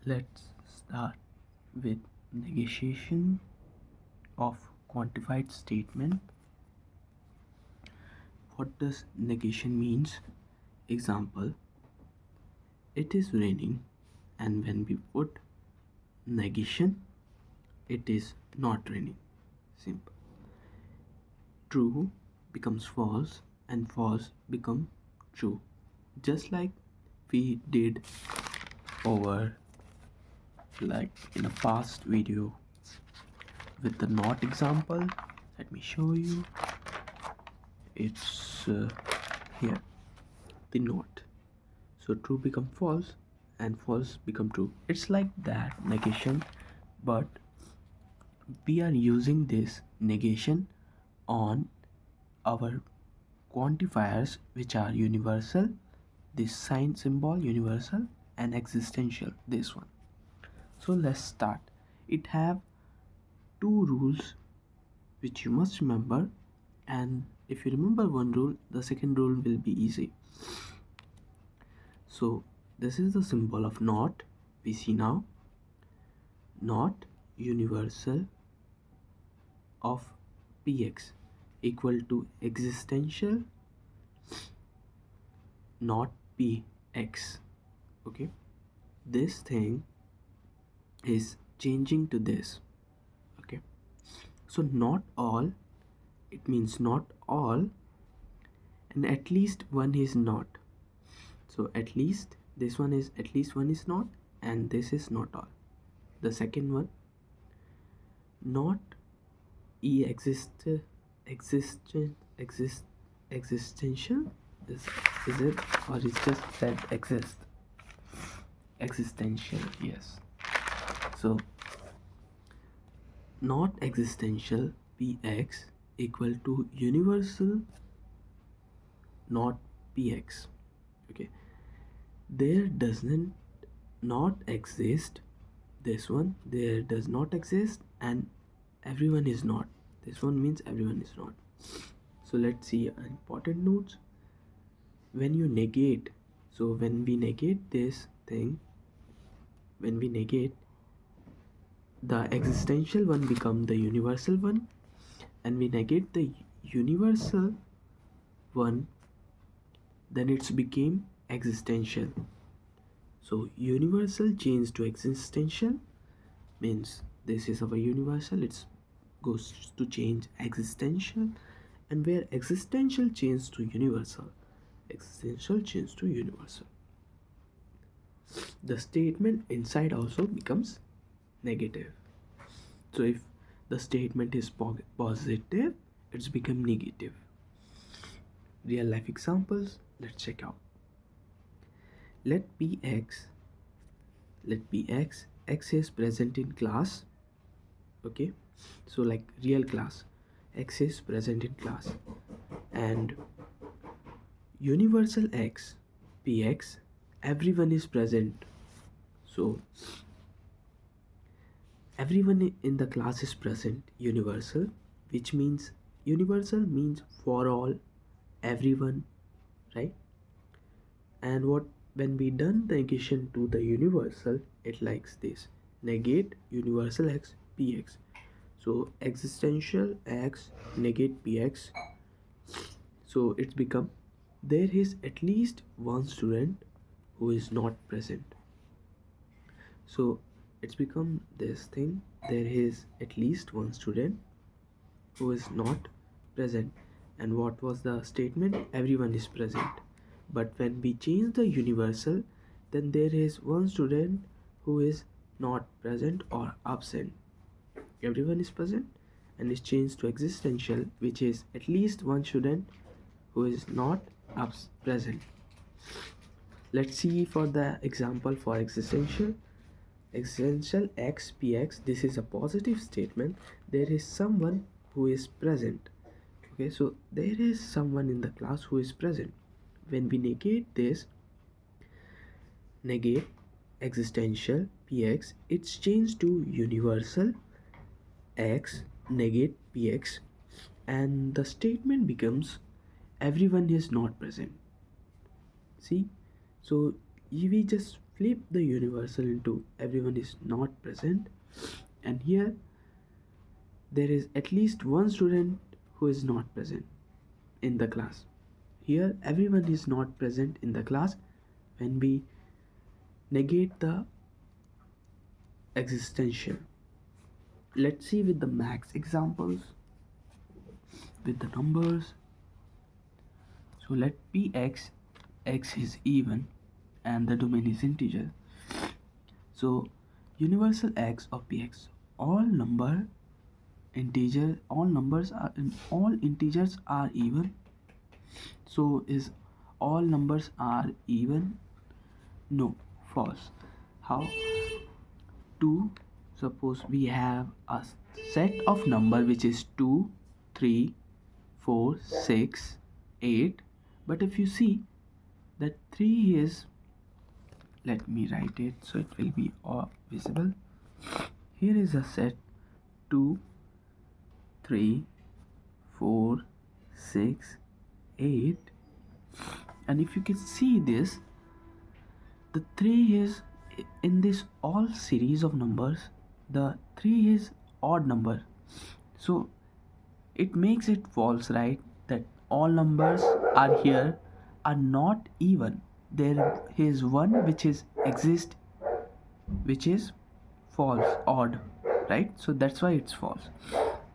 Let's start with negation of quantified statement. What does negation means? Example, it is raining, and when we put negation, it is not raining. Simple. True becomes false and false become true. Just like we did over like in a past video with the not example. Let me show you. It's here the not. So true become false and false become true. It's like that negation, but we are using this negation on our quantifiers which are universal, this sign symbol universal, and existential, this one. So let's start. It have two rules which you must remember, and if you remember one rule, the second rule will be easy. So this is the symbol of not. We see now not universal of px equal to existential not px. Okay, this thing is changing to this. Okay, so not all, it means not all, and at least one is not. So at least this one is, at least one is not, and this is not all. The second one, not exist existential, is it, or it's just said exist? Existential, yes. So not existential px equal to universal not px. Okay, there doesn't not exist, this one there does not exist, and everyone is not, this one means everyone is not. So let's see important notes. When you negate, so when we negate this thing, when we negate, the existential one become the universal one, and we negate the universal one, then it's became existential. So universal change to existential means this is our universal, it's goes to change existential, and where existential change to universal, existential change to universal, the statement inside also becomes negative. So if the statement is positive, it's become negative. Real life examples, let's check out. Let px, x is present in class. Okay, so like real class, x is present in class, and universal x px, everyone is present. So everyone in the class is present, universal, which means universal means for all, everyone, right? And what, when we done the negation to the universal, it likes this, negate universal x px. So existential x negate px, so it's become there is at least one student who is not present. So it's become this thing, there is at least one student who is not present. And what was the statement? Everyone is present. But when we change the universal, then there is one student who is not present or absent. Everyone is present, and is changed to existential, which is at least one student who is not present. Let's see for the example for existential. Existential x px, this is a positive statement, there is someone who is present. Okay, so there is someone in the class who is present. When we negate this, negate existential px, it's changed to universal x negate px, and the statement becomes everyone is not present. See, so we just flip the universal into everyone is not present, and here there is at least one student who is not present in the class. Here everyone is not present in the class when we negate the existential. Let's see with the max examples with the numbers. So let px, x is even and the domain is integer. So universal x of px, all number integer, all numbers are in all integers are even. So is all numbers are even? No, false. How? 2, suppose we have a set of number which is 2, 3, 4, 6, 8, but if you see that 3 is, let me write it so it will be all visible. Here is a set 2, 3, 4, 6, 8, and if you can see this, the 3 is in this all series of numbers, the 3 is odd number, so it makes it false, right? That all numbers are here are not even. There is one which is exist, which is false, odd, right? So that's why it's false.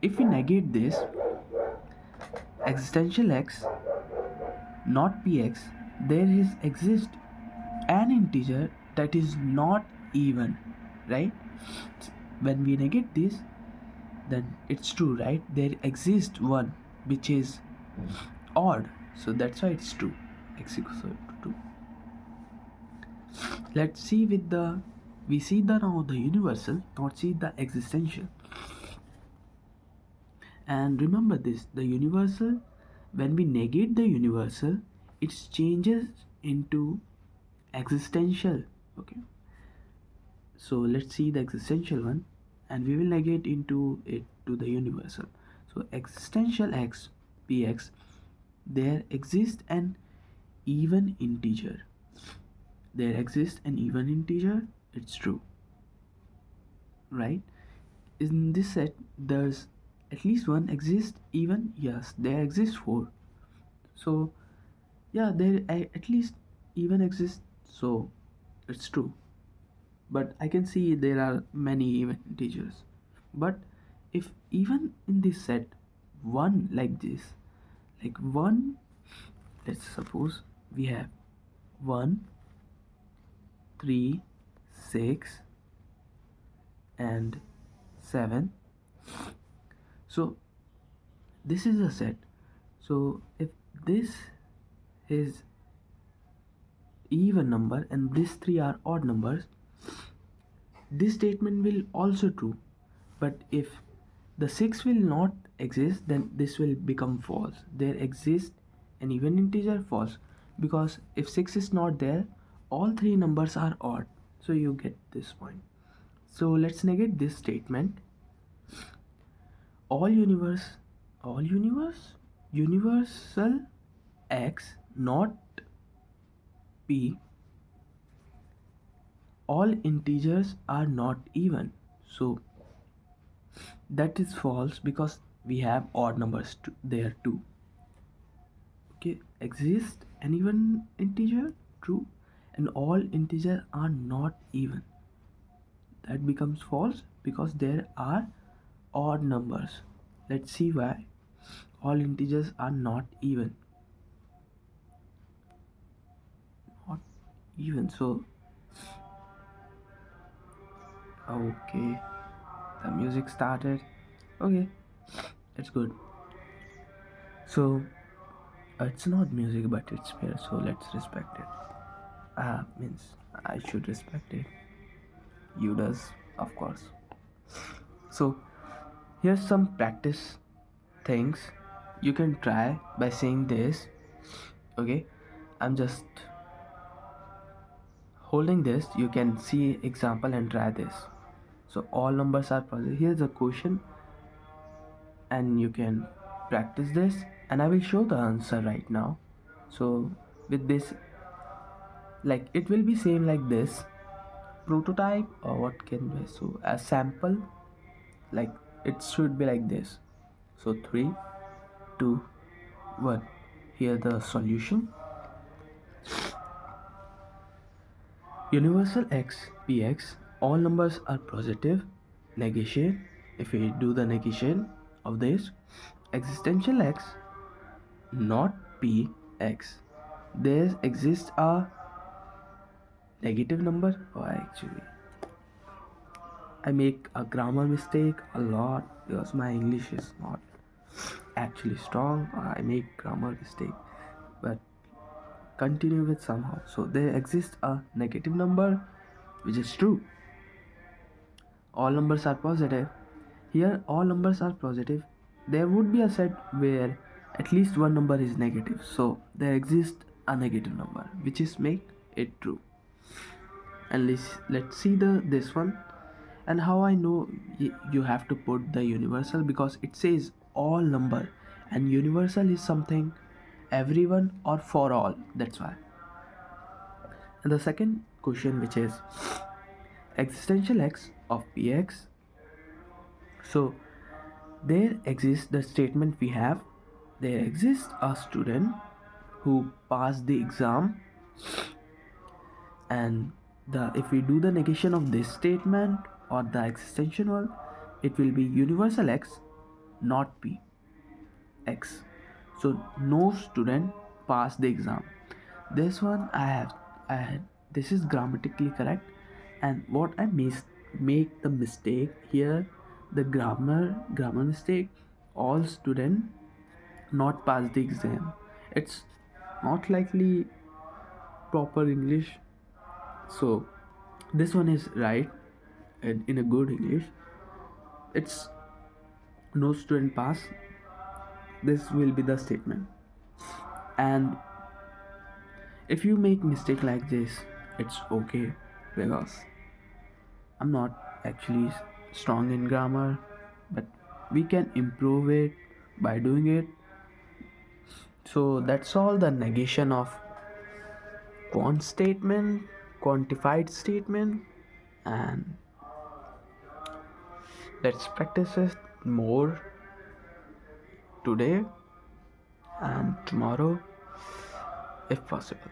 If we negate this, existential x not px, there is exist an integer that is not even, right? When we negate this, then it's true, right? There exists one which is odd, so that's why it's true. X equals to 2. Let's see with the, we see the now the universal, not see the existential. And remember this, the universal, when we negate the universal, it changes into existential. Okay, so let's see the existential one, and we will negate into it to the universal. So existential x px, there exists an even integer, there exists an even integer, it's true, right? In this set there's at least one exist even, yes, there exist 4, so yeah, there at least even exists, so it's true. But I can see there are many even integers. But if even in this set one like this, like 1, let's suppose we have 1, 3, 6 and 7, so this is a set. So if this is even number and these 3 are odd numbers, this statement will also true. But if the 6 will not exist, then this will become false. There exists an even integer, false, because if 6 is not there, all 3 numbers are odd, so you get this point. So let's negate this statement. All universal x not p, all integers are not even, so that is false because we have odd numbers there too. Okay, exist an even integer, true, and all integers are not even, that becomes false because there are odd numbers. Let's see why all integers are not even, not even. So okay, the music started. Okay, it's good. So it's not music but it's fair, so let's respect it. Means I should respect it, you does, of course. So here's some practice things you can try by saying this. Okay, I'm just holding this, you can see example and try this. So all numbers are positive, here's a question and you can practice this, and I will show the answer right now. So with this, like it will be same like this, prototype, or what can we, so a sample, like it should be like this. So 3, 2, 1. Here the solution. Universal x px, all numbers are positive. Negation, if we do the negation of this, existential x not px, there exists a negative number. Or actually, I make a grammar mistake a lot because my English is not actually strong. I make grammar mistake, but continue with somehow. So there exists a negative number, which is true. All numbers are positive. Here all numbers are positive. There would be a set where at least one number is negative. So there exists a negative number, which is make it true. And let's see this one. And how I know you have to put the universal, because it says all number, and universal is something everyone or for all. That's why. And the second question, which is existential x of px. So there exists the statement we have. There exists a student who passed the exam, and if we do the negation of this statement or the existential one, it will be universal x not p x. So no student passed the exam. This one I had this is grammatically correct, and what I make the mistake here, the grammar mistake. All student not pass the exam. It's not likely proper English. So this one is right, and in a good English, it's no student pass. This will be the statement. And if you make mistake like this, it's okay, because I'm not actually strong in grammar, but we can improve it by doing it. So that's all the negation of quant statement, quantified statement, and let's practice it more today and tomorrow if possible.